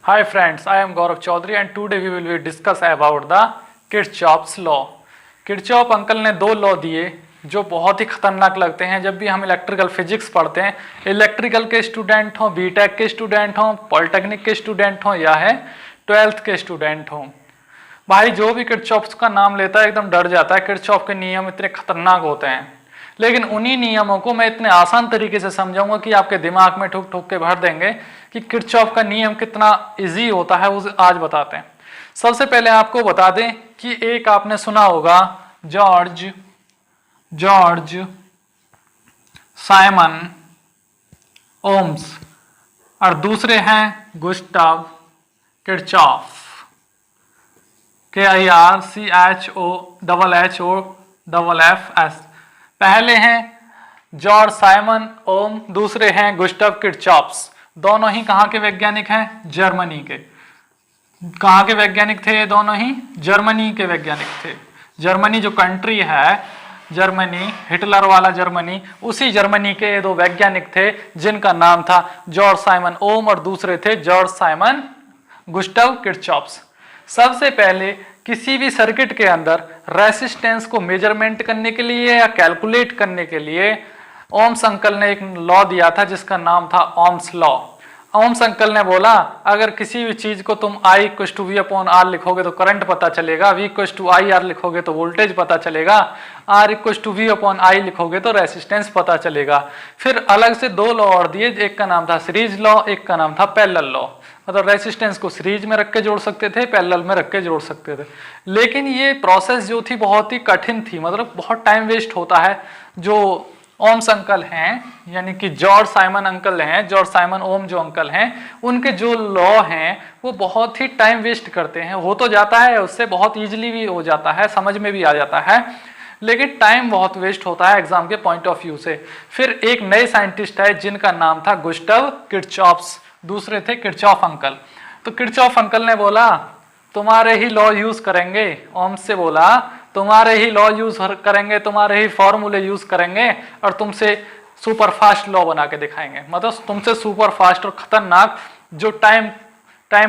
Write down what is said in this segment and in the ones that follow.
Hi friends, I am Gaurav Chaudhary and today we will be discuss about the Kirchhoff's law. Kirchhoff uncle ने दो law दिए जो बहुत ही खतरनाक लगते हैं जब भी हम इलेक्ट्रिकल फिजिक्स पढ़ते हैं। इलेक्ट्रिकल के स्टूडेंट हों, बीटेक के स्टूडेंट हों, पॉलिटेक्निक के स्टूडेंट हों या है 12th के स्टूडेंट हों, भाई जो भी किरचॉफ का नाम लेता है एकदम डर जाता है। किरचॉफ के नियम इतने खतरनाक होते हैं, लेकिन उन्हीं नियमों को मैं इतने आसान तरीके से समझाऊंगा कि आपके दिमाग में ठुक ठुक के भर देंगे कि किरचॉफ का नियम कितना इजी होता है, वो आज बताते हैं। सबसे पहले आपको बता दें कि एक आपने सुना होगा जॉर्ज साइमन ओम्स और दूसरे हैं गुस्टाव किरचॉफ, KIRCHOFF। पहले हैं जॉर्ज साइमन ओम, दूसरे हैं गुस्टाव किरचॉफ्स। दोनों ही कहाँ के वैज्ञानिक हैं? जर्मनी के। कहाँ के वैज्ञानिक थे ये दोनों ही? जर्मनी के वैज्ञानिक थे। जर्मनी जो कंट्री है, जर्मनी, हिटलर वाला जर्मनी, उसी जर्मनी के ये दो वैज्ञानिक थे जिनका नाम था जॉर्ज साइमन ओम और दूसरे थे जॉर्ज साइमन गुस्टाव किरचॉफ्स। सबसे पहले किसी भी सर्किट के अंदर रेसिस्टेंस को मेजरमेंट करने के लिए या कैलकुलेट करने के लिए ओम्स अंकल ने एक लॉ दिया था जिसका नाम था ओम्स लॉ। ओम्स अंकल ने बोला अगर किसी भी चीज को तुम I = V/R लिखोगे तो करंट पता चलेगा, V = IR लिखोगे तो वोल्टेज पता चलेगा, R = V/I लिखोगे तो रेसिस्टेंस पता चलेगा। फिर अलग से दो लॉ और दिए, एक का नाम था सीरीज लॉ, एक का नाम था पैरेलल लॉ। मतलब रेसिस्टेंस को सीरीज में रख के जोड़ सकते थे, पैरेलल में रख के जोड़ सकते थे। लेकिन ये प्रोसेस जो थी बहुत ही कठिन थी, मतलब बहुत टाइम वेस्ट होता है। जो ओम्स अंकल हैं यानी कि जॉर्ज साइमन अंकल हैं, जॉर्ज साइमन ओम जो अंकल हैं, उनके जो लॉ हैं वो बहुत ही टाइम वेस्ट करते हैं। हो तो जाता है, उससे बहुत इजीली भी हो जाता है, समझ में भी आ जाता है, लेकिन टाइम बहुत वेस्ट होता है एग्जाम के पॉइंट ऑफ व्यू से। फिर एक नए साइंटिस्ट है जिनका नाम था गुस्टाव किरचॉफ्स, दूसरे थे किरचॉफ अंकल। तो किरचॉफ अंकल ने बोला तुम्हारे ही लॉ यूज करेंगे। ओम्स से बोला तुम्हारे ही लॉ यूज करेंगे, तुम्हारे ही फॉर्मूले यूज करेंगे और तुमसे सुपर फास्ट लॉ बना के दिखाएंगे। मतलब तुमसे सुपर फास्ट और खतरनाक, जो टाइम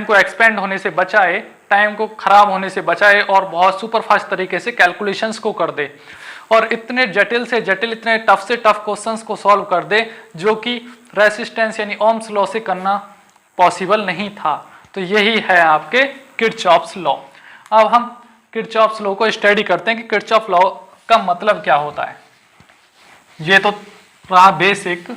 को एक्सपेंड होने से बचाए, टाइम को खराब होने से बचाए और बहुत सुपर फास्ट तरीके से कैलकुलेशंस को कर दे और इतने जटिल से जटिल, इतने टफ से टफ क्वेश्चंस को सॉल्व कर दे जो कि रेसिस्टेंस यानी ओम्स लॉ से करना पॉसिबल नहीं था। तो यही है आपके किरचॉफ्स लॉ। अब हम किरचॉफ्स लॉ को स्टडी करते हैं कि किरचॉफ लॉ का मतलब क्या होता है। ये तो रहा बेसिक।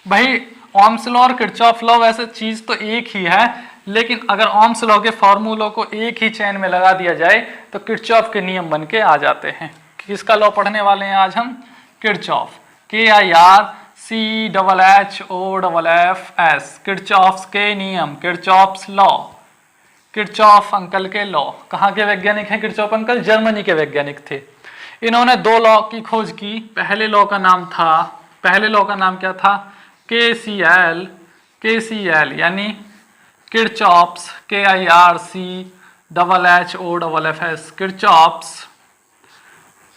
भाई ओम्स लॉ और किरचॉफ लॉ वैसे चीज तो एक ही है, लेकिन अगर ओम्स लॉ के फॉर्मूलों को एक ही चेन में लगा दिया जाए तो किरचॉफ के नियम बन के आ जाते हैं। किसका लॉ पढ़ने वाले हैं आज हम? किरचॉफ, KIRCHHOFF, किरचॉफ्स के नियम, किरचॉफ्स लॉ, किरचॉफ अंकल के लॉ। कहाँ के वैज्ञानिक हैं किरचॉफ अंकल? जर्मनी के वैज्ञानिक थे। इन्होंने दो लॉ की खोज की। पहले लॉ का नाम क्या था? KCL यानी Kirchhoff's, KIRCHHOFF, Kirchhoff's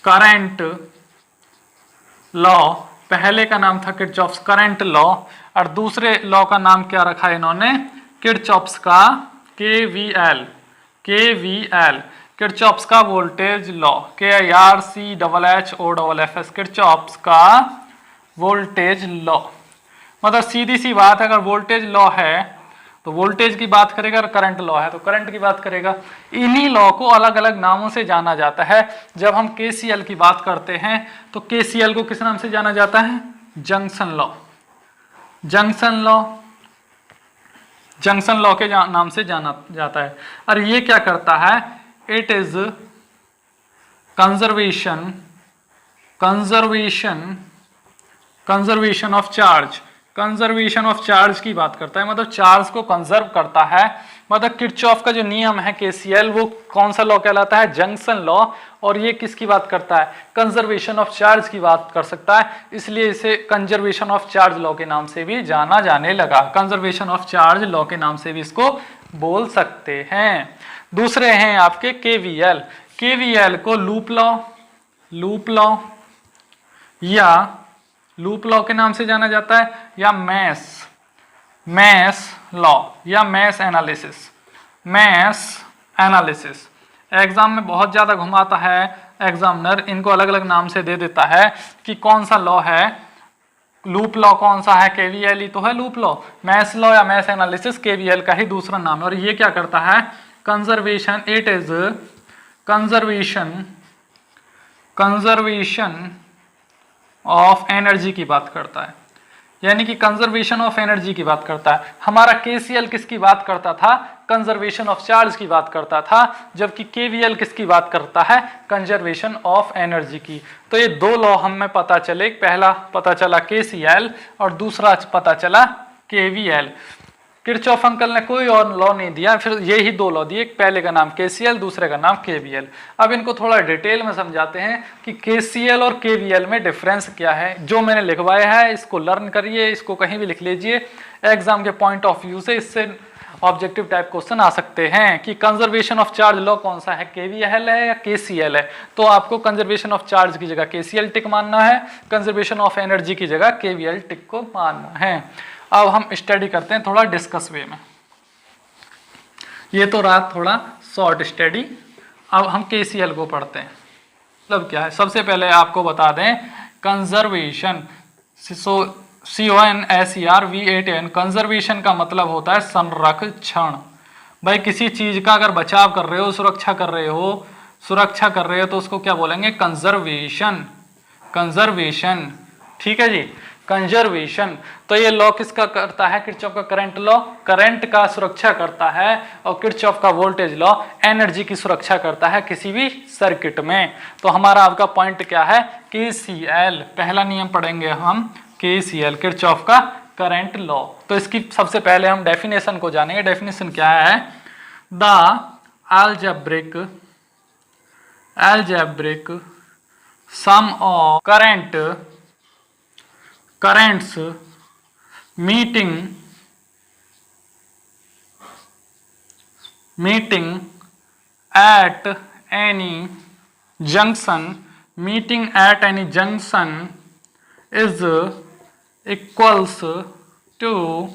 current law. पहले का नाम था किरचॉफ्स करंट लॉ और दूसरे लॉ का नाम क्या रखा इन्होंने? किरचॉफ्स का KVL, किरचॉफ्स का वोल्टेज लॉ, KIRCHHOFF, किरचॉफ्स का वोल्टेज लॉ। मतलब सीधी सी बात है, अगर वोल्टेज लॉ है तो वोल्टेज की बात करेगा, और करंट लॉ है तो करंट की बात करेगा। इन्हीं लॉ को अलग अलग नामों से जाना जाता है। जब हम KCL की बात करते हैं तो KCL को किस नाम से जाना जाता है? जंक्शन लॉ, जंक्शन लॉ के नाम से जाना जाता है। और ये क्या करता है? It is conservation of charge, conservation of charge की बात करता है, मतलब चार्ज को कंजर्व करता है। मतलब किरचॉफ का जो नियम है KCL, वो कौन सा लॉ कहलाता है? Junction law. और ये किसकी बात करता है? कंजर्वेशन ऑफ चार्ज की बात कर सकता है, इसलिए इसे कंजर्वेशन ऑफ चार्ज लॉ के नाम से भी जाना जाने लगा। कंजर्वेशन ऑफ चार्ज लॉ के नाम से भी इसको बोल सकते हैं। दूसरे हैं आपके KVL को लूप लॉ के नाम से जाना जाता है, या मैश लॉ या mesh analysis. Mesh analysis exam में बहुत ज़्यादा घुमाता है एग्जामिनर, इनको अलग अलग नाम से दे देता है कि कौन सा लॉ है, लूप लॉ कौन सा है, केवीएल ही तो है लूप लॉ। मैश लॉ या मैश एनालिसिस केवीएल का ही दूसरा नाम है। और ये क्या करता है, conservation, it is conservation of energy की बात करता है, यानी कि कंजर्वेशन ऑफ एनर्जी की बात करता है। हमारा केसीएल किसकी बात करता था, कंजर्वेशन ऑफ चार्ज की बात करता था, जबकि केवीएल किसकी बात करता है, कंजर्वेशन ऑफ एनर्जी की। तो ये दो लॉ हमें पता चले, पहला पता चला केसीएल और दूसरा पता चला केवीएल। किरचॉफ अंकल ने कोई और लॉ नहीं दिया, फिर यही दो लॉ दिए, पहले का नाम केसीएल, दूसरे का नाम केवीएल। अब इनको थोड़ा डिटेल में समझाते हैं कि केसीएल और केवीएल में डिफरेंस क्या है। जो मैंने लिखवाया है इसको लर्न करिए, इसको कहीं भी लिख लीजिए, एग्जाम के पॉइंट ऑफ व्यू से इससे ऑब्जेक्टिव टाइप क्वेश्चन आ सकते हैं कि कंजर्वेशन ऑफ चार्ज लॉ कौन सा है, केवीएल है या केसीएल है। तो आपको कंजर्वेशन ऑफ चार्ज की जगह केसीएल टिक मानना है, कंजर्वेशन ऑफ एनर्जी की जगह केवीएल टिक को मानना है। अब हम स्टडी करते हैं थोड़ा डिस्कस वे में। ये तो रहा थोड़ा शॉर्ट स्टडी, अब हम केसीएल को पढ़ते हैं। मतलब क्या है, सबसे पहले आपको बता दें कंजर्वेशन, CONSERVATN, कंजर्वेशन का मतलब होता है संरक्षण। भाई किसी चीज का अगर बचाव कर रहे हो, सुरक्षा कर रहे हो तो उसको क्या बोलेंगे, कंजर्वेशन। कंजर्वेशन, ठीक है जी, कंजर्वेशन। तो ये लॉ किसका करता है, किरचॉफ का करंट लॉ करंट का सुरक्षा करता है, और किरचॉफ का वोल्टेज लॉ एनर्जी की सुरक्षा करता है किसी भी सर्किट में। तो हमारा आपका पॉइंट क्या है, केसीएल, पहला नियम पढ़ेंगे हम केसीएल, किरचॉफ का करंट लॉ। तो इसकी सबसे पहले हम डेफिनेशन को जानेंगे। डेफिनेशन क्या है, the algebraic sum of currents meeting at any junction is equals to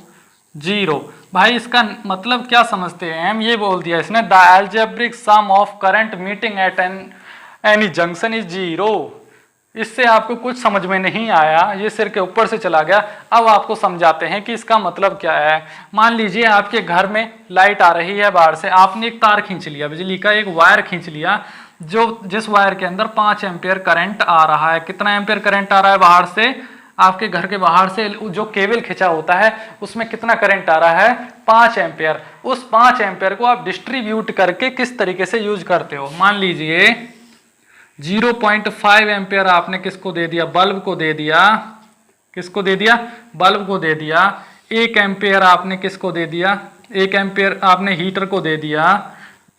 0। भाई इसका मतलब क्या समझते हैं हम, ये बोल दिया इसने, the algebraic sum of current meeting at any junction is 0। इससे आपको कुछ समझ में नहीं आया, ये सिर के ऊपर से चला गया। अब आपको समझाते हैं कि इसका मतलब क्या है। मान लीजिए आपके घर में लाइट आ रही है बाहर से, आपने एक तार खींच लिया, बिजली का एक वायर खींच लिया, जिस वायर के अंदर 5 एम्पियर करंट आ रहा है। कितना एम्पियर करंट आ रहा है बाहर से, आपके घर के बाहर से जो केबल खिंचा होता है उसमें कितना करंट आ रहा है, 5 एम्पियर। उस 5 एम्पियर को आप डिस्ट्रीब्यूट करके किस तरीके से यूज करते हो। मान लीजिए 0.5 एम्पियर आपने किसको दे दिया, बल्ब को दे दिया, किसको दे दिया, बल्ब को दे दिया। 1 एम्पियर आपने किसको दे दिया, 1 एम्पियर आपने हीटर को दे दिया,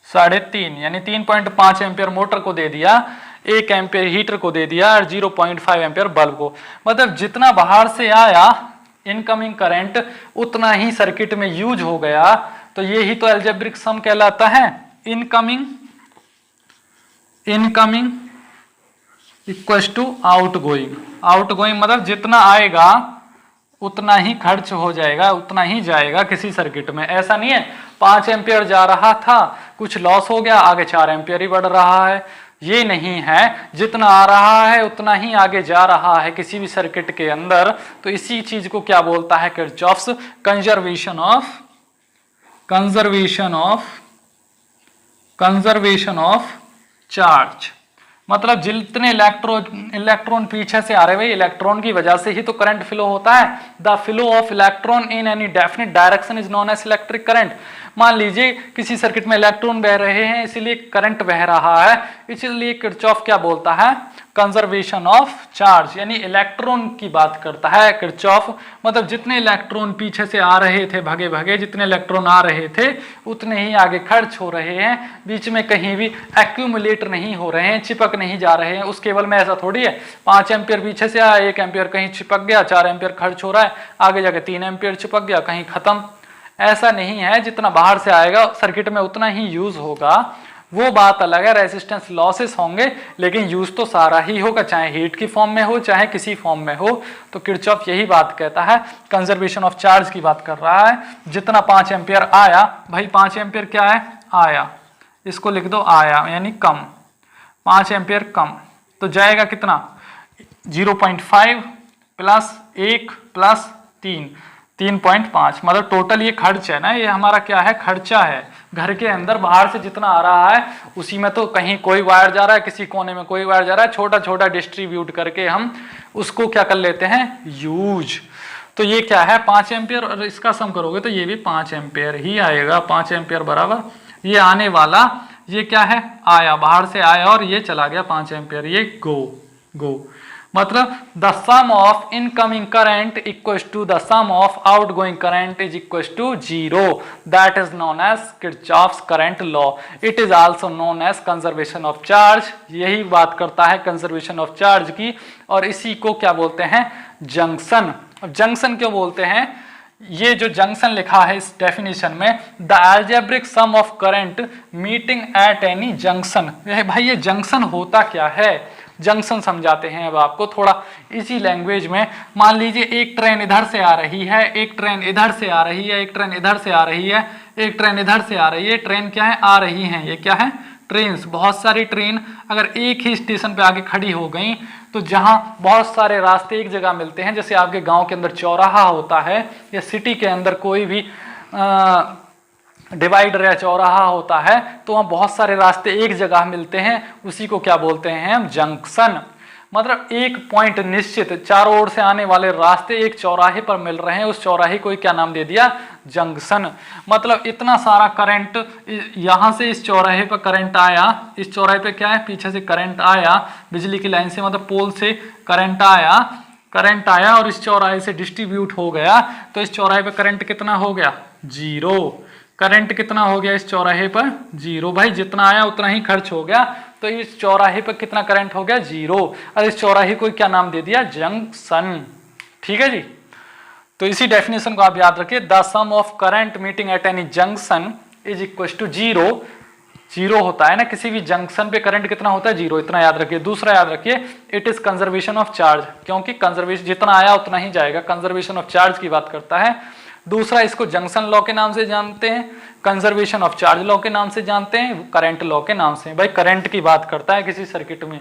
3.5 यानी 3.5 एम्पियर मोटर को दे दिया, 1 एम्पियर हीटर को दे दिया और 0.5 एम्पियर बल्ब को। मतलब जितना बाहर से आया इनकमिंग करंट उतना ही सर्किट में यूज हो गया। तो ये ही तो अलजेब्रिक सम कहलाता है, incoming equals to outgoing. Outgoing मतलब जितना आएगा उतना ही खर्च हो जाएगा, उतना ही जाएगा किसी सर्किट में। ऐसा नहीं है 5 एम्पियर जा रहा था, कुछ लॉस हो गया, आगे 4 एम्पियर ही बढ़ रहा है, ये नहीं है। जितना आ रहा है उतना ही आगे जा रहा है किसी भी सर्किट के अंदर। तो इसी चीज को क्या बोलता है, किरचॉफ्स कंजर्वेशन ऑफ चार्ज। मतलब जितने इलेक्ट्रॉन पीछे से आ रहे हैं, इलेक्ट्रॉन की वजह से ही तो करंट फ्लो होता है। The flow of electron in any definite direction is known as electric current. मान लीजिए किसी सर्किट में इलेक्ट्रॉन बह रहे हैं, इसलिए करंट बह रहा है, इसलिए किरचॉफ क्या बोलता है, कंजर्वेशन ऑफ चार्ज, यानी इलेक्ट्रॉन की बात करता है किरचॉफ। मतलब जितने इलेक्ट्रॉन पीछे से आ रहे थे भागे भागे, जितने इलेक्ट्रॉन आ रहे थे उतने ही आगे खर्च हो रहे हैं, बीच में कहीं भी एक्यूमुलेट नहीं हो रहे हैं, चिपक नहीं जा रहे हैं। उस केबल में ऐसा थोड़ी है 5 एम्पियर पीछे से आया, 1 एम्पियर कहीं चिपक गया, 4 एम्पियर खर्च हो रहा है, आगे जाके 3 एम्पियर चिपक गया, कहीं खत्म। ऐसा नहीं है, जितना बाहर से आएगा सर्किट में उतना ही यूज होगा। वो बात अलग है, रेजिस्टेंस लॉसेस होंगे लेकिन यूज तो सारा ही होगा, चाहे हीट की फॉर्म में हो चाहे किसी फॉर्म में हो। तो किरचॉफ यही बात कहता है, कंजर्वेशन ऑफ चार्ज की बात कर रहा है। जितना 5 एम्पियर आया, भाई 5 एम्पियर क्या है, आया, इसको लिख दो आया यानी कम, 5 एम्पियर कम, तो जाएगा कितना 0.5 प्लस 1 प्लस 3, 3.5, मतलब टोटल ये खर्च है ना, ये हमारा क्या है, खर्चा है। घर के अंदर बाहर से जितना आ रहा है उसी में तो कहीं कोई वायर जा रहा है, किसी कोने में कोई वायर जा रहा है, छोटा छोटा डिस्ट्रीब्यूट करके हम उसको क्या कर लेते हैं, यूज। तो ये क्या है 5 एम्पियर, और इसका सम करोगे तो ये भी 5 एम्पियर ही आएगा। 5 एम्पियर बराबर ये आने वाला, ये क्या है, आया, बाहर से आया और ये चला गया 5 एम्पियर, ये गो। मतलब the sum of incoming current equals to the sum of outgoing current is equals to 0, that is known as Kirchhoff's current law. It is also known as conservation of charge. यही बात करता है conservation of charge की, और इसी को क्या बोलते हैं, जंक्शन। अब जंक्शन क्यों बोलते हैं, ये जो जंक्शन लिखा है इस डेफिनेशन में, the algebraic sum of current meeting at any junction. भाई ये जंक्शन होता क्या है, जंक्शन समझाते हैं अब आपको थोड़ा इसी लैंग्वेज में। मान लीजिए एक ट्रेन इधर से आ रही है, एक ट्रेन इधर से आ रही है, एक ट्रेन इधर से आ रही है, एक ट्रेन इधर से आ रही है। ट्रेन क्या है, आ रही हैं, ये क्या है, ट्रेन्स। बहुत सारी ट्रेन अगर एक ही स्टेशन पे आके खड़ी हो गई तो जहां बहुत सारे रास्ते एक जगह मिलते हैं, जैसे आपके गांव के अंदर चौराहा होता है या सिटी के अंदर कोई भी डिवाइडर या चौराहा होता है, तो वहाँ बहुत सारे रास्ते एक जगह मिलते हैं, उसी को क्या बोलते हैं हम, जंक्शन। मतलब एक पॉइंट निश्चित, चारों ओर से आने वाले रास्ते एक चौराहे पर मिल रहे हैं, उस चौराहे को क्या नाम दे दिया, जंक्शन। मतलब इतना सारा करंट, यहाँ से इस चौराहे पर करंट आया, इस चौराहे पे क्या है, पीछे से करंट आया बिजली की लाइन से, मतलब पोल से करंट आया और इस चौराहे से डिस्ट्रीब्यूट हो गया, तो इस चौराहे पे करंट कितना हो गया, 0। करंट कितना हो गया इस चौराहे पर, 0। भाई जितना आया उतना ही खर्च हो गया, तो इस चौराहे पर कितना करंट हो गया, 0। और इस चौराहे को क्या नाम दे दिया, जंक्शन। ठीक है जी। तो इसी डेफिनेशन को आप याद रखिए, the sum of current meeting at any junction is equal to 0। 0 होता है ना, किसी भी जंक्शन पे करंट कितना होता है, 0, इतना याद रखिए। दूसरा याद रखिए, it is conservation of charge, क्योंकि कंजर्वेशन जितना आया उतना ही जाएगा, कंजर्वेशन ऑफ चार्ज की बात करता है। दूसरा, इसको जंक्शन लॉ के नाम से जानते हैं, कंजर्वेशन ऑफ चार्ज लॉ के नाम से जानते हैं, करंट लॉ के नाम से। भाई करंट की बात करता है किसी सर्किट में,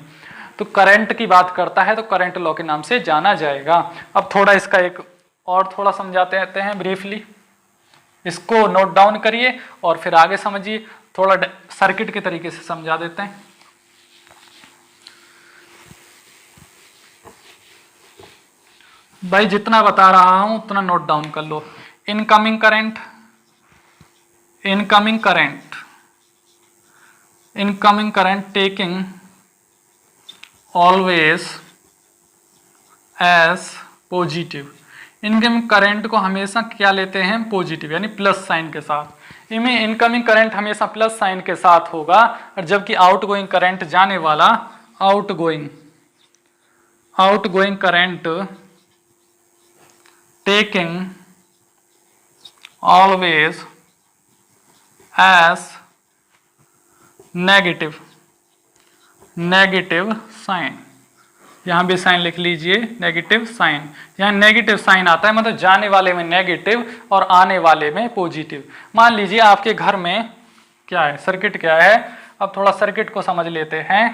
तो करंट की बात करता है तो करंट लॉ के नाम से जाना जाएगा। अब थोड़ा इसका एक और थोड़ा समझाते रहते हैं ब्रीफली, इसको नोट डाउन करिए और फिर आगे समझिए, थोड़ा सर्किट के तरीके से समझा देते हैं। भाई जितना बता रहा हूं उतना नोट डाउन कर लो। Incoming current taking always as positive. Incoming current को हमेशा क्या लेते हैं, पॉजिटिव, यानी प्लस साइन के साथ। इनमें इनकमिंग करंट हमेशा प्लस साइन के साथ होगा, और जबकि आउटगोइंग करंट जाने वाला, outgoing current taking always as negative sign. यहां भी साइन लिख लीजिए, नेगेटिव साइन। यहां नेगेटिव साइन आता है, मतलब जाने वाले में नेगेटिव और आने वाले में पॉजिटिव। मान लीजिए आपके घर में क्या है, सर्किट क्या है, अब थोड़ा सर्किट को समझ लेते हैं।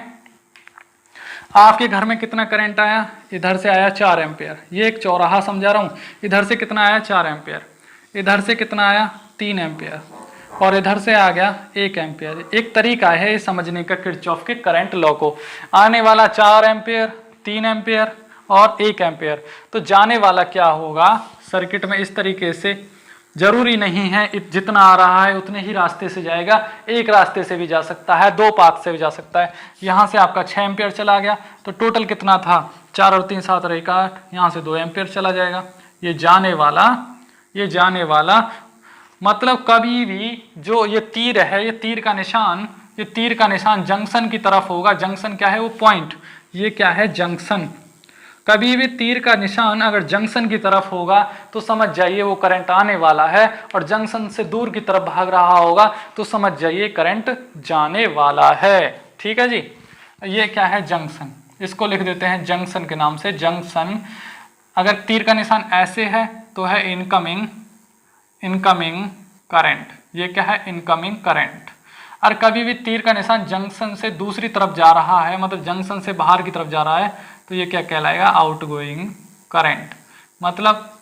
आपके घर में कितना करंट आया, इधर से आया 4 एम्पियर, ये एक चौराहा समझा रहा हूं, इधर से कितना आया 4 एम्पियर, इधर से कितना आया 3 एम्पियर, और इधर से आ गया 1 एम्पियर। एक तरीका है समझने का किरचॉफ के करंट लॉ को। आने वाला 4 एम्पियर, 3 एम्पियर और 1 एम्पियर, तो जाने वाला क्या होगा सर्किट में, इस तरीके से। जरूरी नहीं है जितना आ रहा है उतने ही रास्ते से जाएगा, एक रास्ते से भी जा सकता है, 2 पाथ से भी जा सकता है। यहाँ से आपका 6 एम्पियर चला गया, तो टोटल कितना था, 4 और 3 7 और 1 8, यहाँ से 2 एम्पियर चला जाएगा। ये जाने वाला मतलब कभी भी जो ये तीर है, ये तीर का निशान जंक्शन की तरफ होगा। जंक्शन क्या है, वो पॉइंट, ये क्या है, जंक्शन। कभी भी तीर का निशान अगर जंक्शन की तरफ होगा तो समझ जाइए वो करंट आने वाला है, और जंक्शन से दूर की तरफ भाग रहा होगा तो समझ जाइए करंट जाने वाला है। ठीक है जी। ये क्या है? जंक्शन। इसको लिख देते हैं जंक्शन के नाम से। जंक्शन, अगर तीर का निशान ऐसे है तो है इनकमिंग करंट। ये क्या है? Incoming current. और कभी भी तीर का निशान जंक्शन से दूसरी तरफ जा रहा है, मतलब जंक्शन से बाहर की तरफ जा रहा है, तो ये क्या कहलाएगा? Outgoing current. मतलब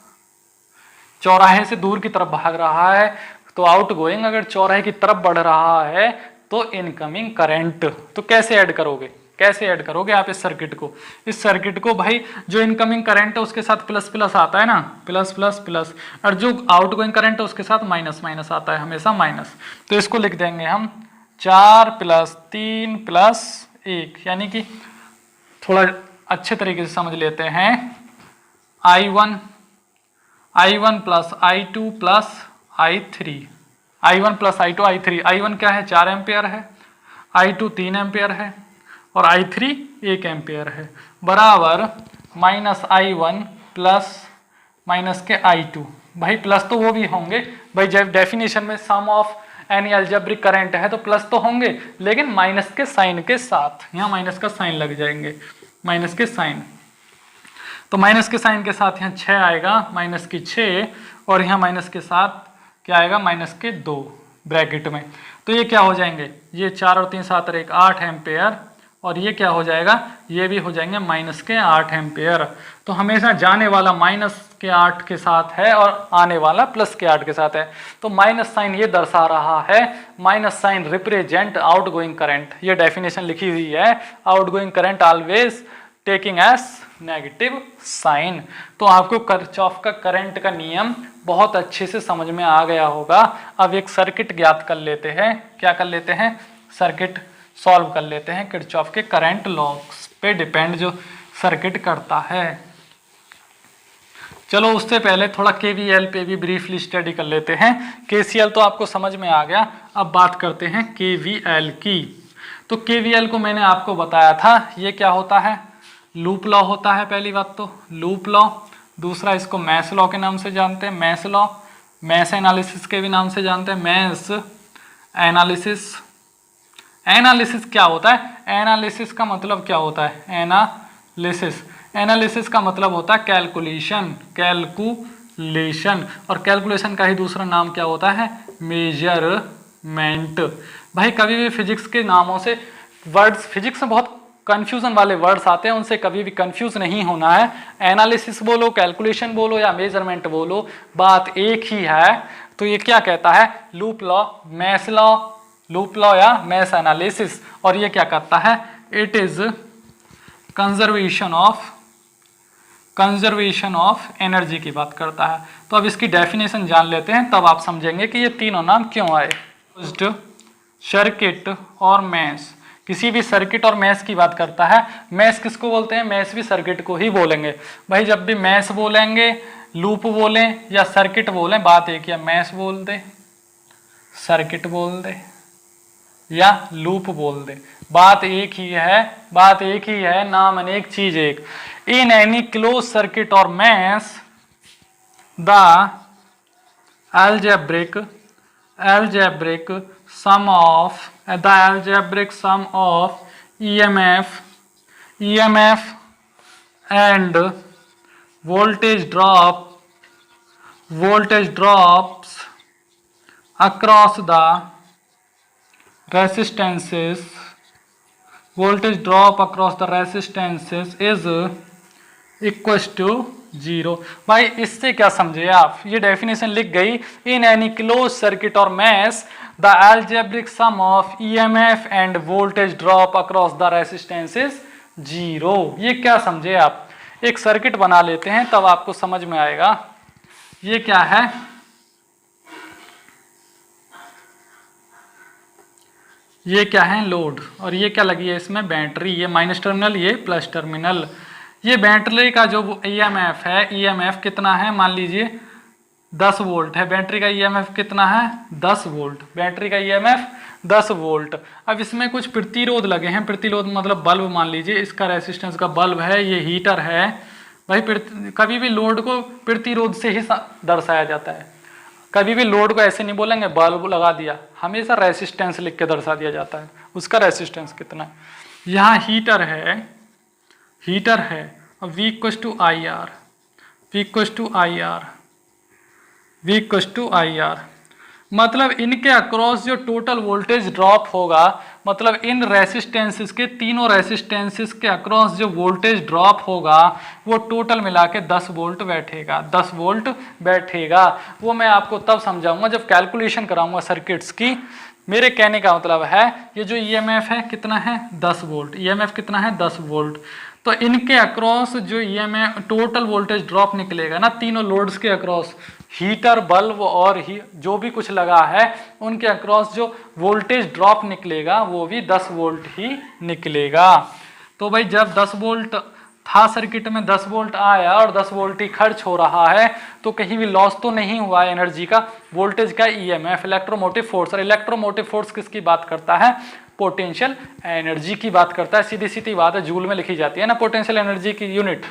चौराहे से दूर की तरफ भाग रहा है तो आउटगोइंग, अगर चौराहे की तरफ बढ़ रहा है तो इनकमिंग करंट। तो कैसे ऐड करोगे? कैसे ऐड करोगे आप इस सर्किट को? इस सर्किट को भाई, जो इनकमिंग करंट है उसके साथ प्लस प्लस आता है ना, प्लस प्लस प्लस, और जो आउटगोइंग करंट है उसके साथ माइनस माइनस आता है, हमेशा माइनस। तो इसको लिख देंगे हम 4 + 3 + 1, यानी कि थोड़ा अच्छे तरीके से समझ लेते हैं। I1 + I2 + I3, I1 + I2 I3। I1 क्या है? 4 एम्पियर है, I2 3 एम्पियर है, और I3 1 एम्पियर है, बराबर -I1 प्लस -I2। भाई प्लस तो वो भी होंगे भाई, जब डेफिनेशन में सम ऑफ एनी अलजेब्रिक करंट है तो प्लस तो होंगे, लेकिन माइनस के साइन के साथ। यहाँ माइनस का साइन लग जाएंगे, माइनस के साइन। तो माइनस के साइन के साथ यहाँ 6 आएगा, -6, और यहाँ माइनस के साथ क्या आएगा? -2 ब्रैकेट में। तो ये क्या हो जाएंगे? ये 4 और 3 7 और 1 8 एम्पेयर, और ये क्या हो जाएगा? ये भी हो जाएंगे -8 एम्पेयर। तो हमेशा जाने वाला -8 के साथ है और आने वाला +8 के साथ है। तो माइनस साइन ये दर्शा रहा है, minus sign represent outgoing current. ये डेफिनेशन लिखी हुई है, outgoing current always taking as negative sign. तो आपको किरचॉफ का करंट का नियम बहुत अच्छे से समझ में आ गया होगा। अब एक सर्किट ज्ञात कर लेते हैं। क्या कर लेते हैं? सर्किट सॉल्व कर लेते हैं। किरचॉफ के करंट लॉस पे डिपेंड जो सर्किट करता है। चलो उससे पहले थोड़ा KVL पे भी ब्रीफली स्टडी कर लेते हैं। KCL तो आपको समझ में आ गया, अब बात करते हैं KVL की। तो KVL को मैंने आपको बताया था, ये क्या होता है? लूप लॉ होता है। पहली बात तो लूप लॉ, दूसरा इसको मैश लॉ के नाम से जानते हैं, मैश लॉ। मैश एनालिसिस के भी नाम से जानते हैं, मैश एनालिसिस। एनालिसिस क्या होता है? एनालिसिस का मतलब क्या होता है? एनालिसिस, एनालिसिस का मतलब होता है कैलकुलेशन, कैलकुलेशन। और कैलकुलेशन का ही दूसरा नाम क्या होता है? मेजरमेंट। भाई कभी भी फिजिक्स के नामों से वर्ड्स, फिजिक्स में बहुत कंफ्यूजन वाले वर्ड्स आते हैं, उनसे कभी भी कंफ्यूज नहीं होना है। एनालिसिस बोलो, कैलकुलेशन बोलो या मेजरमेंट बोलो, बात एक ही है। तो ये क्या कहता है? Loop law, mesh law, loop law या मैश एनालिसिस। और ये क्या करता है? It is conservation of energy की बात करता है। तो अब इसकी डेफिनेशन जान लेते हैं, तब आप समझेंगे कि ये तीनों नाम क्यों आए। सर्किट और मैश, किसी भी सर्किट और मैश की बात करता है। मैश किसको बोलते हैं? मैश भी सर्किट को ही बोलेंगे। भाई जब भी मैश बोलेंगे, लूप बोलें या सर्किट बोलें, बात एक ही है। मैश बोल दे, सर्किट बोल दे या लूप बोल दे, बात एक ही है, बात एक ही है, नाम अनेक चीज एक। इन एनी क्लोज सर्किट और mesh the algebraic sum of EMF and voltage drops across the resistances is equals to 0। भाई इससे क्या समझे आप? ये डेफिनेशन लिख गई, इन एनी क्लोज सर्किट और mesh the algebraic sum of EMF and voltage drop across the resistance is 0। ये क्या समझे आप? एक सर्किट बना लेते हैं तब आपको समझ में आएगा। ये क्या है? ये क्या है? लोड। और ये क्या लगी है इसमें? बैटरी। ये माइनस टर्मिनल, ये प्लस टर्मिनल। ये बैटरी का जो EMF है, EMF कितना है? मान लीजिए 10 वोल्ट है। बैटरी का EMF कितना है? 10 वोल्ट। बैटरी का EMF 10 वोल्ट। अब इसमें कुछ प्रतिरोध लगे हैं। प्रतिरोध मतलब बल्ब मान लीजिए, इसका रेसिस्टेंस का बल्ब है, ये हीटर है, भाई कभी भी लोड को प्रतिरोध से ही दर्शाया जाता है। कभी भी लोड को ऐसे नहीं बोलेंगे बल्ब लगा दिया, हमेशा रेसिस्टेंस लिख के दर्शा दिया जाता है, उसका रेसिस्टेंस कितना है। यहाँ हीटर है, अब V equals to I R, V equals to I R, मतलब इनके अक्रॉस जो टोटल वोल्टेज ड्रॉप होगा, मतलब इन रेसिस्टेंसेस के, तीनों रेसिस्टेंसेस के अक्रॉस जो वोल्टेज ड्रॉप होगा वो टोटल मिला के 10 वोल्ट बैठेगा, 10 वोल्ट बैठेगा। वो मैं आपको तब समझाऊंगा जब कैलकुलेशन कराऊंगा सर्किट्स की। मेरे कहने का मतलब है ये जो ईएमएफ है कितना है 10 वोल्ट, ईएमएफ कितना है 10 वोल्ट, तो इनके अक्रॉस जो ईएमएफ टोटल वोल्टेज ड्रॉप निकलेगा ना तीनों लोड्स के अक्रॉस, हीटर बल्ब और जो भी कुछ लगा है उनके अक्रॉस जो वोल्टेज ड्रॉप निकलेगा वो भी 10 वोल्ट ही निकलेगा। तो भाई जब 10 वोल्ट था सर्किट में, 10 वोल्ट आया और 10 वोल्ट ही खर्च हो रहा है, तो कहीं भी लॉस तो नहीं हुआ एनर्जी का, वोल्टेज का ईएमएफ, इलेक्ट्रोमोटिव फोर्स। और इलेक्ट्रोमोटिव फोर्स किसकी बात करता है, पोटेंशियल एनर्जी की बात करता है। सीधी सीधी बात है, जूल में लिखी जाती है ना पोटेंशियल एनर्जी की यूनिट।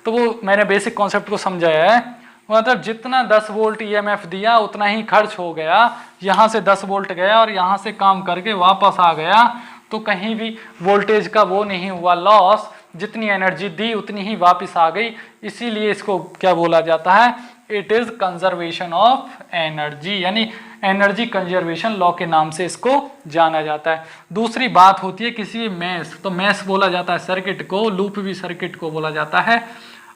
तो वो मैंने बेसिक कॉन्सेप्ट को समझाया है, मतलब जितना 10 वोल्ट ईएमएफ दिया उतना ही खर्च हो गया। यहाँ से 10 वोल्ट गया और यहाँ से काम करके वापस आ गया, तो कहीं भी वोल्टेज का वो नहीं हुआ लॉस, जितनी एनर्जी दी उतनी ही वापस आ गई। इसीलिए इसको क्या बोला जाता है, it is conservation of energy, यानी एनर्जी कंजर्वेशन लॉ के नाम से इसको जाना जाता है। दूसरी बात होती है किसी भी मैश, तो मैश बोला जाता है सर्किट को, लूप भी सर्किट को बोला जाता है,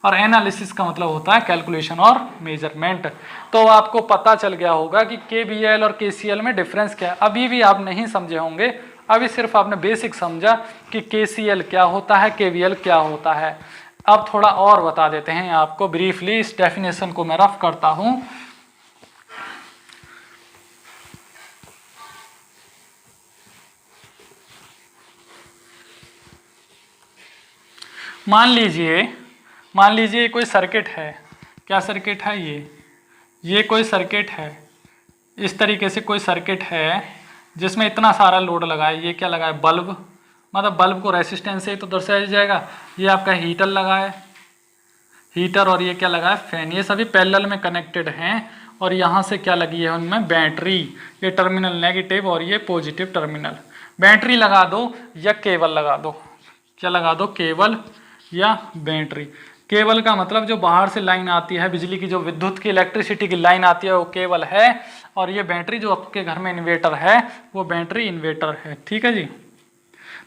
और एनालिसिस का मतलब होता है कैलकुलेशन और मेजरमेंट। तो आपको पता चल गया होगा कि केवीएल और केसीएल में डिफरेंस क्या है। अभी भी आप नहीं समझे होंगे, अभी सिर्फ आपने बेसिक समझा कि केसीएल क्या होता है, केवीएल क्या होता है। अब थोड़ा और बता देते हैं आपको ब्रीफली, इस डेफिनेशन को मैं रफ करता हूं। मान लीजिए कोई सर्किट है, क्या सर्किट है ये कोई सर्किट है, इस तरीके से कोई सर्किट है जिसमें इतना सारा लोड लगा है। ये क्या लगा है, बल्ब, मतलब बल्ब को रेसिस्टेंस से ही तो दर्शाया जाएगा। ये आपका हीटर लगा है, हीटर, और ये क्या लगा है, फैन। ये सभी पैरेलल में कनेक्टेड हैं, और यहाँ से क्या लगी है उनमें, बैटरी। ये टर्मिनल नेगेटिव और ये पॉजिटिव टर्मिनल। बैटरी लगा दो या केबल लगा दो, क्या लगा दो, केबल या बैटरी। केबल का मतलब जो बाहर से लाइन आती है बिजली की, जो विद्युत की इलेक्ट्रिसिटी की लाइन आती है वो केबल है, और ये बैटरी जो आपके घर में इन्वर्टर है वो बैटरी इन्वर्टर है। ठीक है जी।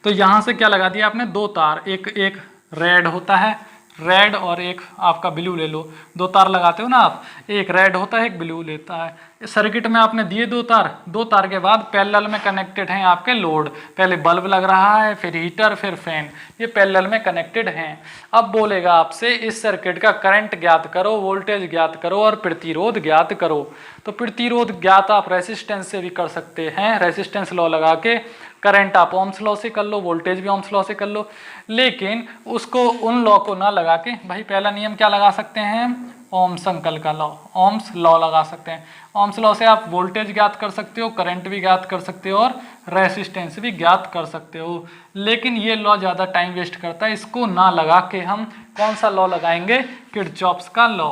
तो यहाँ से क्या लगा दिया आपने, दो तार, एक रेड होता है, रेड, और एक आपका ब्लू ले लो। दो तार लगाते हो ना आप, एक रेड होता है एक ब्लू लेता है। सर्किट में आपने दिए दो तार के बाद पैरेलल में कनेक्टेड हैं आपके लोड। पहले बल्ब लग रहा है, फिर हीटर, फिर फैन, ये पैरेलल में कनेक्टेड हैं। अब बोलेगा आपसे इस सर्किट का करंट ज्ञात करो, वोल्टेज ज्ञात करो और प्रतिरोध ज्ञात करो। तो प्रतिरोध ज्ञात आप रेसिस्टेंस से भी कर सकते हैं, रेसिस्टेंस लॉ लगा के। करंट आप ओम्स लॉ से कर लो, वोल्टेज भी ओम्स लॉ से कर लो, लेकिन उसको उन लॉ को ना लगा के, भाई पहला नियम क्या लगा सकते हैं, ओम्स अंकल का लॉ, ओम्स लॉ लगा सकते हैं। ओम्स लॉ से आप वोल्टेज ज्ञात कर सकते हो, करंट भी ज्ञात कर सकते हो और रेसिस्टेंस भी ज्ञात कर सकते हो। लेकिन ये लॉ ज़्यादा टाइम वेस्ट करता है, इसको ना लगा के हम कौन सा लॉ लगाएंगे, किरचॉफ्स का लॉ,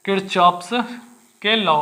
किरचॉफ्स के लॉ,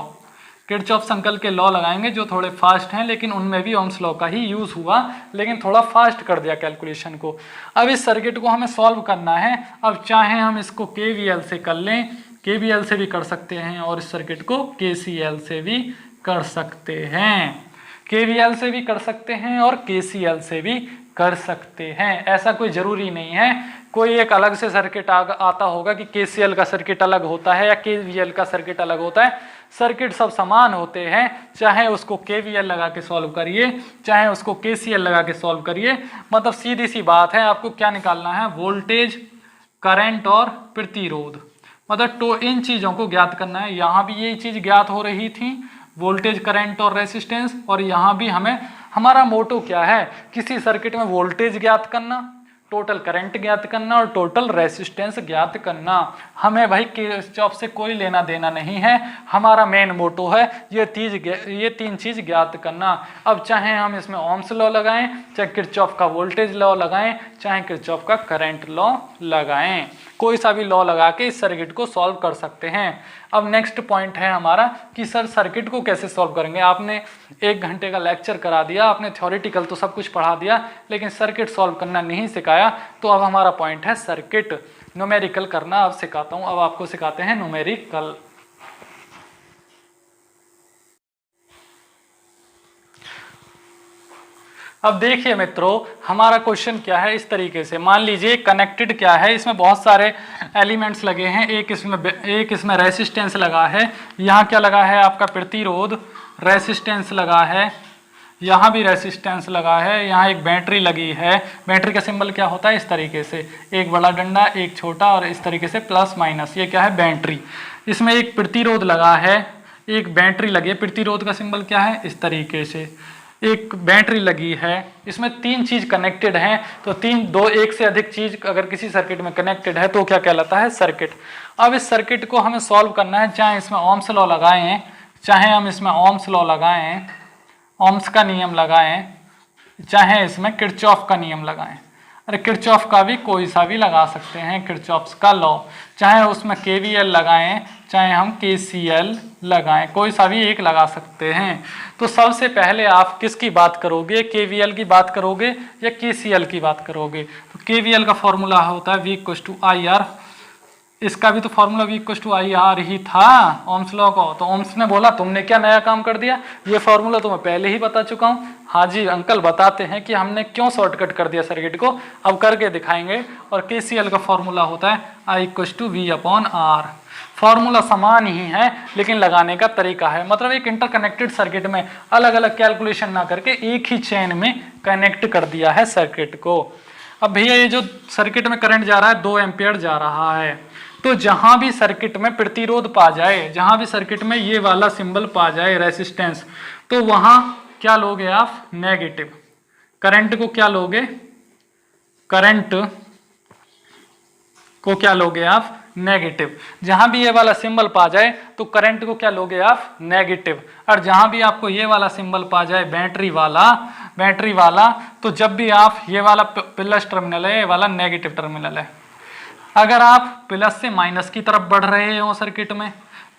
किरचॉफ्स अंकल के लॉ लगाएंगे, जो थोड़े फास्ट हैं, लेकिन उनमें भी ओम्स लॉ का ही यूज़ हुआ, लेकिन थोड़ा फास्ट कर दिया कैलकुलेशन को। अब इस सर्किट को हमें सॉल्व करना है। अब चाहे हम इसको केवीएल से कर लें, केवीएल से भी कर सकते हैं, और इस सर्किट को केसीएल से भी कर सकते हैं, केवीएल से भी कर सकते हैं और केसीएल से भी कर सकते हैं। ऐसा कोई ज़रूरी नहीं है कोई एक अलग से सर्किट आता होगा कि केसीएल का सर्किट अलग होता है या केवीएल का सर्किट अलग होता है। सर्किट सब समान होते हैं, चाहे उसको केवीएल लगा के सॉल्व करिए, चाहे उसको केसीएल लगा के सॉल्व करिए। मतलब सीधी सी बात है, आपको क्या निकालना है, वोल्टेज, करंट और प्रतिरोध। मतलब तो इन चीज़ों को ज्ञात करना है। यहाँ भी यही चीज़ ज्ञात हो रही थी, वोल्टेज, करंट और रेसिस्टेंस, और यहाँ भी हमें, हमारा मोटो क्या है, किसी सर्किट में वोल्टेज ज्ञात करना, टोटल करंट ज्ञात करना और टोटल रेसिस्टेंस ज्ञात करना। हमें भाई किरचॉफ से कोई लेना देना नहीं है, हमारा मेन मोटो है ये तीन चीज़ ज्ञात करना। अब चाहे हम इसमें ओम्स लॉ लगाएं, चाहे किरचॉफ का वोल्टेज लॉ लगाएं, चाहे किरचॉफ का करंट लॉ लगाएं। कोई सा भी लॉ लगा के इस सर्किट को सॉल्व कर सकते हैं। अब नेक्स्ट पॉइंट है हमारा कि सर सर्किट को कैसे सॉल्व करेंगे। आपने 1 घंटे का लेक्चर करा दिया, आपने थ्योरेटिकल तो सब कुछ पढ़ा दिया, लेकिन सर्किट सॉल्व करना नहीं सिखाया। तो अब हमारा पॉइंट है सर्किट न्यूमेरिकल करना। अब सिखाता हूँ, अब आपको सिखाते हैं न्यूमेरिकल। अब देखिए मित्रों, हमारा क्वेश्चन क्या है इस तरीके से। मान लीजिए कनेक्टेड क्या है, इसमें बहुत सारे एलिमेंट्स लगे हैं। एक इसमें रेसिस्टेंस लगा है, यहाँ क्या लगा है आपका प्रतिरोध, रेसिस्टेंस लगा है, यहाँ भी रेसिस्टेंस लगा है, यहाँ एक बैटरी लगी है। बैटरी का सिंबल क्या होता है इस तरीके से, एक बड़ा डंडा एक छोटा और इस तरीके से प्लस माइनस, ये क्या है बैटरी। इसमें एक प्रतिरोध लगा है, एक बैटरी लगी है, प्रतिरोध का सिंबल क्या है इस तरीके से, एक बैटरी लगी है। इसमें 3 चीज कनेक्टेड हैं। तो 1 से अधिक चीज अगर किसी सर्किट में कनेक्टेड है तो क्या कहलाता है सर्किट। अब इस सर्किट को हमें सॉल्व करना है, चाहे इसमें ओम्स लॉ लगाएं, चाहे हम इसमें ओम्स लॉ लगाएं, ओम्स का नियम लगाएं, चाहे इसमें किरचॉफ का नियम लगाएं। अरे किरचॉफ का भी कोई सा भी लगा सकते हैं, किरचॉफ का लॉ, चाहे उसमें KVL लगाएं, चाहे हम KCL लगाएं, कोई सा भी एक लगा सकते हैं। तो सबसे पहले आप किसकी बात करोगे, KVL की बात करोगे या KCL की बात करोगे। तो KVL का फॉर्मूला होता है V = IR, इसका भी तो फॉर्मूला V = IR ही था ओम्स लॉ को। तो ओम्स ने बोला तुमने क्या नया काम कर दिया, ये फॉर्मूला तो मैं पहले ही बता चुका हूँ। हाँ जी अंकल बताते हैं कि हमने क्यों शॉर्टकट कर दिया सर्किट को, अब करके दिखाएंगे। और KCL का फॉर्मूला होता है I = V/R। फॉर्मूला समान ही है लेकिन लगाने का तरीका है, मतलब एक इंटरकनेक्टेड सर्किट में अलग अलग कैलकुलेशन ना करके एक ही चेन में कनेक्ट कर दिया है सर्किट को। अब भैया ये जो सर्किट में करंट जा रहा है 2 एम्पियर जा रहा है, तो जहां भी सर्किट में प्रतिरोध पा जाए, जहां भी सर्किट में ये वाला सिंबल पा जाए रेसिस्टेंस, तो वहां क्या लोगे आप नेगेटिव। करंट को क्या लोगे, करंट को क्या लोगे आप नेगेटिव। जहां भी ये वाला सिंबल पा जाए तो करंट को क्या लोगे आप नेगेटिव। और जहां भी आपको ये वाला सिंबल पा जाए बैटरी वाला, तो जब भी आप ये वाला प्लस टर्मिनल है, ये वाला नेगेटिव टर्मिनल है। अगर आप प्लस से माइनस की तरफ बढ़ रहे हो सर्किट में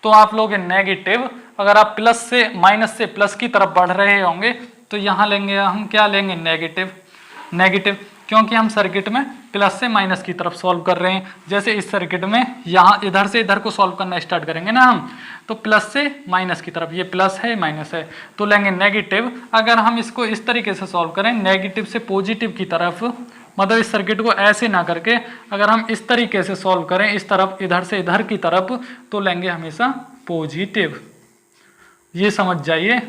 तो आप लोगे नेगेटिव, अगर आप प्लस से माइनस से प्लस की तरफ बढ़ रहे होंगे तो यहाँ लेंगे हम क्या लेंगे नेगेटिव, क्योंकि हम सर्किट में प्लस से माइनस की तरफ सॉल्व कर रहे हैं। जैसे इस सर्किट में यहाँ इधर से इधर को सॉल्व करना स्टार्ट करेंगे ना हम, तो प्लस से माइनस की तरफ, ये प्लस है माइनस है तो लेंगे नेगेटिव। अगर हम इसको इस तरीके से सॉल्व करें नेगेटिव से पॉजिटिव की तरफ, मतलब इस सर्किट को ऐसे ना करके अगर हम इस तरीके से सॉल्व करें इस तरफ इधर से इधर की तरफ, तो लेंगे हमेशा पॉजिटिव। ये समझ जाइए।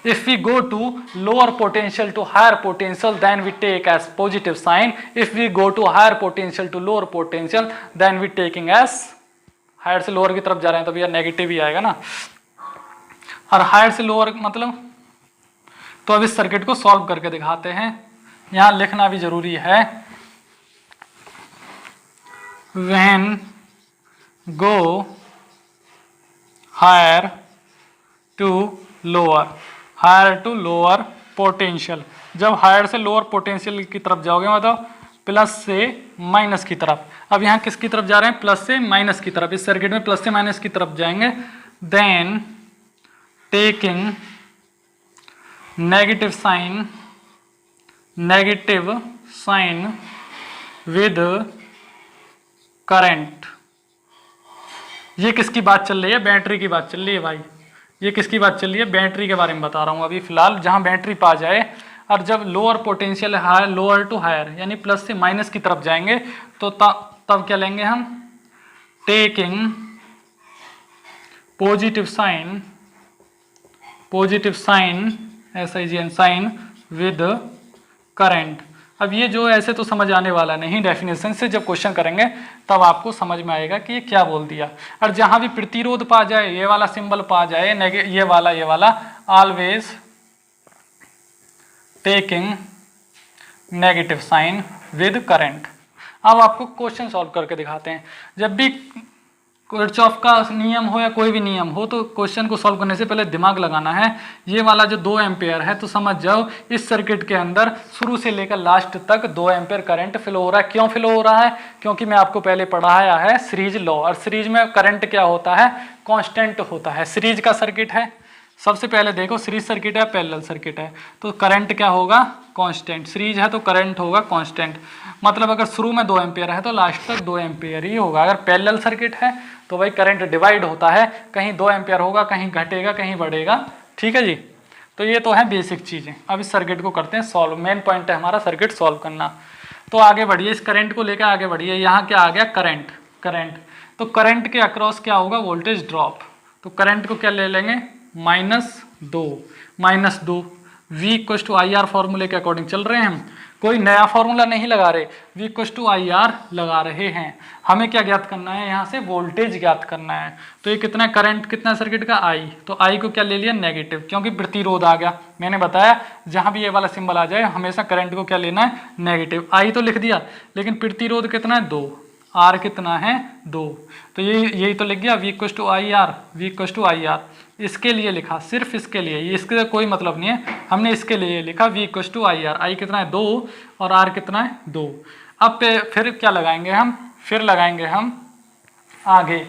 If we go to lower potential to higher potential, then we take as positive sign. If we go to higher potential to lower potential, then we taking as higher से lower की तरफ जा रहे हैं तो भैया नेगेटिव ही आएगा ना। और higher से lower मतलब, तो अब इस सर्किट को सॉल्व करके दिखाते हैं। यहाँ लिखना भी जरूरी है। When go higher to lower, higher to lower potential, जब हायर से लोअर पोटेंशियल की तरफ जाओगे मतलब प्लस से माइनस की तरफ। अब यहाँ किसकी तरफ जा रहे हैं, प्लस से माइनस की तरफ। इस सर्किट में प्लस से माइनस की तरफ जाएंगे। Then taking negative sign with current. ये किसकी बात चल रही है, बैटरी की बात चल रही है भाई। ये किसकी बात चल रही है, बैटरी के बारे में बता रहा हूँ अभी फिलहाल। जहाँ बैटरी पा जाए और जब लोअर पोटेंशियल है हायर, लोअर टू हायर यानी प्लस से माइनस की तरफ जाएंगे तो तब क्या लेंगे हम, taking positive sign SIGN sign with current. अब ये जो ऐसे तो समझ आने वाला नहीं, डेफिनेशन से जब क्वेश्चन करेंगे तब आपको समझ में आएगा कि ये क्या बोल दिया। और जहां भी प्रतिरोध पा जाए, ये वाला सिंबल पा जाए, ये वाला always taking negative sign with current. अब आपको क्वेश्चन सॉल्व करके दिखाते हैं। जब भी किरचॉफ का नियम हो या कोई भी नियम हो, तो क्वेश्चन को सॉल्व करने से पहले दिमाग लगाना है। ये वाला जो 2 एम्पेयर है, तो समझ जाओ इस सर्किट के अंदर शुरू से लेकर लास्ट तक 2 एम्पेयर करंट फ्लो हो रहा है। क्यों फ्लो हो रहा है? क्योंकि मैं आपको पहले पढ़ाया है सीरीज लॉ, और सीरीज में करंट क्या होता है? कांस्टेंट होता है। सीरीज का सर्किट है, सबसे पहले देखो सीरीज सर्किट है पैरेलल सर्किट है, तो करंट क्या होगा? कांस्टेंट। सीरीज है तो करंट होगा कांस्टेंट, मतलब अगर शुरू में 2 एम्पेयर है तो लास्ट तक 2 एम्पेयर ही होगा। अगर पैरेलल सर्किट है तो भाई करंट डिवाइड होता है, कहीं 2 एम्पेयर होगा, कहीं घटेगा, कहीं बढ़ेगा। ठीक है जी, तो ये तो है बेसिक चीजें। अब इस सर्किट को करते हैं सॉल्व। मेन पॉइंट है हमारा सर्किट सॉल्व करना। तो आगे बढ़िए, इस करंट को लेकर आगे बढ़िए। यहाँ क्या आ गया? करंट। करंट, तो करंट के अक्रॉस क्या होगा? Voltage drop. तो करंट को क्या ले लेंगे? -2 V equal to I R फॉर्मूले के अकॉर्डिंग चल रहे हैं हम, कोई नया फॉर्मूला नहीं लगा रहे, V equal to I R लगा रहे हैं। हमें क्या ज्ञात करना है? यहाँ से वोल्टेज ज्ञात करना है। तो ये कितना करंट, कितना सर्किट का? I। तो I को क्या ले लिया? नेगेटिव, क्योंकि प्रतिरोध आ गया। मैंने बताया जहाँ भी ये वाला सिंबल आ जाए हमेशा करंट को क्या लेना है? नेगेटिव। I तो लिख दिया, लेकिन प्रतिरोध कितना है? 2। R कितना है? 2। तो यही तो लिख गया V equal to I R. V equal to I R इसके लिए लिखा, सिर्फ इसके लिए, इसके कोई मतलब नहीं है, हमने इसके लिए लिखा V equal to I R. I कितना है? 2 और R कितना है? 2। अब फिर क्या लगाएंगे हम? फिर लगाएंगे हम आगे,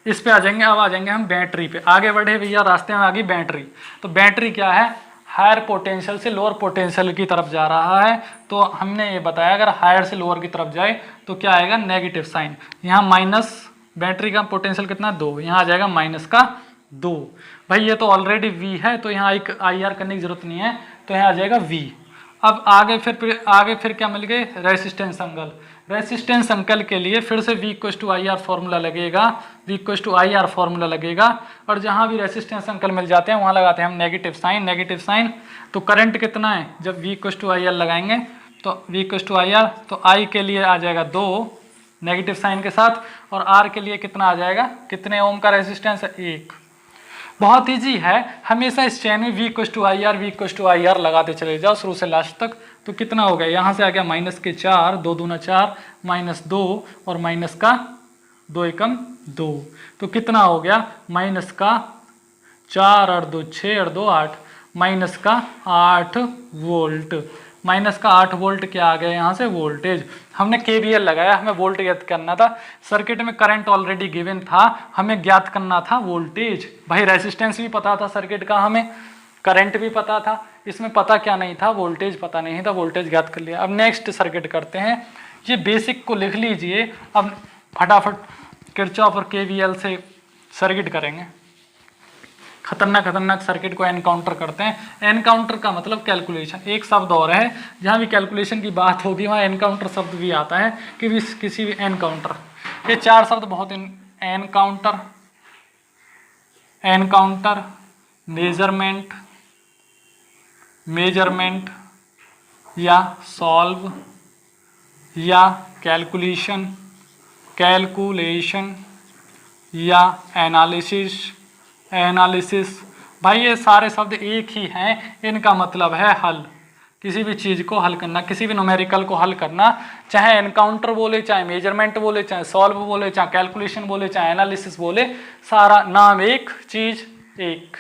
इस पे आ जाएंगे। अब आ जाएंगे हम बैटरी पे। आगे बढ़े भैया, रास्ते में आ गई बैटरी। तो बैटरी क्या है? हायर पोटेंशियल से लोअर पोटेंशियल की तरफ जा रहा है। तो हमने ये बताया अगर हायर से लोअर की तरफ जाए तो क्या आएगा? Negative sign. यहाँ माइनस, बैटरी का पोटेंशियल कितना? 2, यहाँ आ जाएगा -2। भाई ये तो ऑलरेडी V है, तो यहाँ आई आर करने की जरूरत नहीं है, तो यहाँ आ जाएगा V। अब आगे फिर क्या मिल गए? Resistance uncle. रेसिस्टेंस अंकल के लिए फिर से V equal to I R formula लगेगा। V equal to I R formula लगेगा, और जहाँ भी रेसिस्टेंस अंकल मिल जाते हैं वहाँ लगाते हैं हम नेगेटिव साइन। नेगेटिव साइन, तो करंट कितना है? जब V equal to I R लगाएंगे तो V equal to I R, तो I के लिए आ जाएगा 2 नेगेटिव साइन के साथ, और R के लिए कितना आ जाएगा? कितने ओम का रेसिस्टेंस है? 1। बहुत ईजी है, हमेशा इस चेन में V equal to I R, V equal to I R लगाते चले जाओ शुरू से लास्ट तक। तो कितना हो गया? यहाँ से आ गया -4, 2 दूना 4, -2 और -2 एकम 2। तो कितना हो गया? -4 और 2 6 और 2 8, -8 वोल्ट। -8 वोल्ट क्या आ गया? यहाँ से वोल्टेज। हमने KVL लगाया, हमें वोल्ट ज्ञात करना था। सर्किट में करंट ऑलरेडी गिवन था, हमें ज्ञात करना था वोल्टेज। भाई रेसिस्टेंस भी पता था सर्किट का, हमें करंट भी पता था, इसमें पता क्या नहीं था? वोल्टेज पता नहीं था, वोल्टेज ज्ञात कर लिया। अब नेक्स्ट सर्किट करते हैं। ये बेसिक को लिख लीजिए, अब फटाफट किरचॉफ और KVL से सर्किट करेंगे। खतरनाक सर्किट को एनकाउंटर करते हैं। एनकाउंटर का मतलब कैलकुलेशन। एक शब्द और है, जहाँ भी कैलकुलेशन की बात होगी वहाँ एनकाउंटर शब्द भी आता है कि किसी भी एनकाउंटर। ये 4 शब्द बहुत एनकाउंटर, एनकाउंटर, मेजरमेंट, मेजरमेंट या सॉल्व या कैलकुलेशन, कैलकुलेशन या एनालिसिस, एनालिसिस। भाई ये सारे शब्द एक ही हैं, इनका मतलब है हल। किसी भी चीज़ को हल करना, किसी भी न्यूमेरिकल को हल करना, चाहे एनकाउंटर बोले, चाहे मेजरमेंट बोले, चाहे सॉल्व बोले, चाहे कैलकुलेशन बोले, चाहे एनालिसिस बोले, सारा नाम एक, चीज़ एक।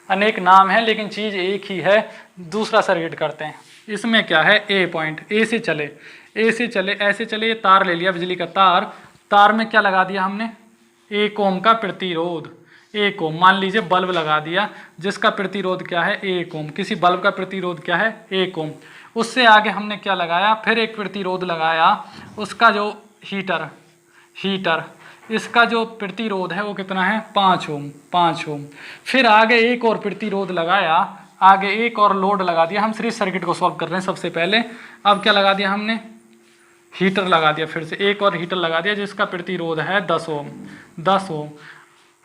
अनेक नाम है लेकिन चीज़ एक ही है। दूसरा सर्किट करते हैं। इसमें क्या है? ए पॉइंट, ए से चले, ए से चले, ऐसे चले, ये तार ले लिया, बिजली का तार। तार में क्या लगा दिया हमने? 1 ओम का प्रतिरोध। 1 ओम, मान लीजिए बल्ब लगा दिया जिसका प्रतिरोध क्या है? 1 ओम। किसी बल्ब का प्रतिरोध क्या है? 1 ओम। उससे आगे हमने क्या लगाया? फिर एक प्रतिरोध लगाया, उसका जो हीटर, इसका जो प्रतिरोध है वो कितना है? 5 ओम। 5 ओम। फिर आगे एक और प्रतिरोध लगाया, आगे एक और लोड लगा दिया। हम सीरीज सर्किट को सॉल्व कर रहे हैं सबसे पहले। अब क्या लगा दिया हमने? हीटर लगा दिया, फिर से एक और हीटर लगा दिया जिसका प्रतिरोध है 10 ओम। 10 ओम।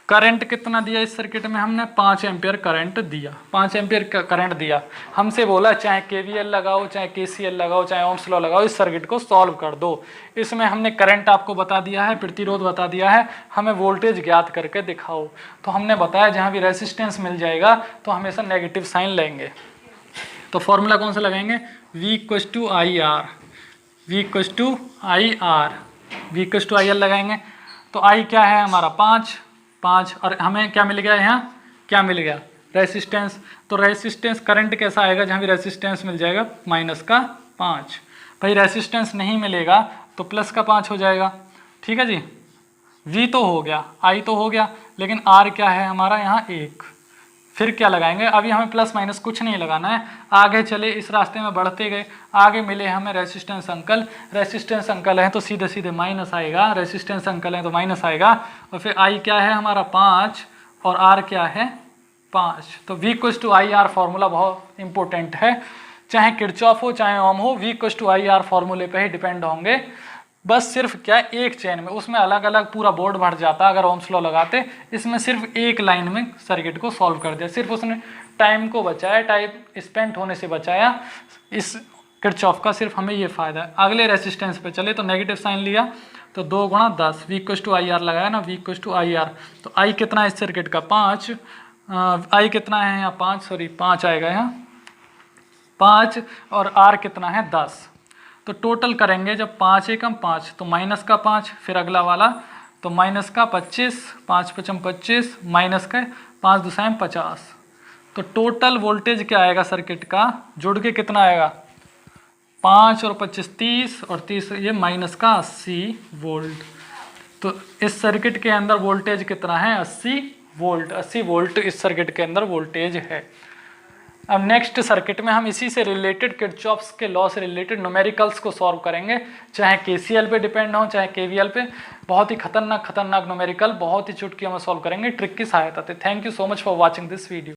करंट कितना दिया इस सर्किट में? हमने 5 एम्पियर करंट दिया। 5 एम्पियर करंट दिया। हमसे बोला चाहे KVL लगाओ, चाहे KCL लगाओ, चाहे ओम्स लॉ लगाओ, इस सर्किट को सॉल्व कर दो। इसमें हमने करंट आपको बता दिया है, प्रतिरोध बता दिया है, हमें वोल्टेज ज्ञात करके दिखाओ। तो हमने बताया जहाँ भी रेसिस्टेंस मिल जाएगा तो हमेशा नेगेटिव साइन लेंगे। तो फॉर्मूला कौन सा लगाएंगे? V equal to I R, V equal to I R, V equal to I R लगाएंगे। तो आई क्या है हमारा 5 और हमें क्या मिल गया, यहाँ क्या मिल गया, रेसिस्टेंस। तो रेसिस्टेंस करंट कैसा आएगा, जहाँ भी रेसिस्टेंस मिल जाएगा -5। भाई रेसिस्टेंस नहीं मिलेगा तो +5 हो जाएगा, ठीक है जी। V तो हो गया, I तो हो गया, लेकिन R क्या है हमारा यहाँ 1। फिर क्या लगाएंगे, अभी हमें प्लस माइनस कुछ नहीं लगाना है, आगे चले इस रास्ते में बढ़ते गए, आगे मिले हमें रेसिस्टेंस अंकल। रेसिस्टेंस अंकल है तो सीधे सीधे माइनस आएगा, रेसिस्टेंस अंकल है तो माइनस आएगा। और फिर I क्या है हमारा 5 और R क्या है 5। तो V/IR फॉर्मूला बहुत इंपॉर्टेंट है, चाहे किरचॉफ हो चाहे ओम हो, V/IR फॉर्मूले पे ही डिपेंड होंगे। बस सिर्फ क्या एक चेन में, उसमें अलग अलग पूरा बोर्ड भर जाता अगर ओम्स लॉ लगाते, इसमें सिर्फ एक लाइन में सर्किट को सॉल्व कर दिया, सिर्फ उसने टाइम को बचाया, टाइम स्पेंड होने से बचाया। इस किरचॉफ का सिर्फ हमें ये फायदा है। अगले रेसिस्टेंस पे चले तो नेगेटिव साइन लिया तो 2 × 10 V/IR लगाया ना, V/IR। तो I कितना है इस सर्किट का 5, I कितना है यहाँ 5 आएगा यहाँ 5 और R कितना है 10। तो टोटल करेंगे जब 5 एकम 5 तो -5, फिर अगला वाला तो -25, 5 × 5 = 25, -5 × 2 = 50। तो टोटल वोल्टेज क्या आएगा सर्किट का, जुड़ के कितना आएगा 5 और 25 30 और 30 ये -80 वोल्ट। तो इस सर्किट के अंदर वोल्टेज कितना है 80 वोल्ट इस सर्किट के अंदर वोल्टेज है। अब नेक्स्ट सर्किट में हम इसी से रिलेटेड किरचॉफ्स के लॉ से रिलेटेड न्यूमेरिकल्स को सॉल्व करेंगे, चाहे KCL पे डिपेंड हो चाहे KVL पे। बहुत ही खतरनाक न्यूमेरिकल, बहुत ही चुटकियों में सॉल्व करेंगे ट्रिक की सहायता से। Thank you so much for watching this video.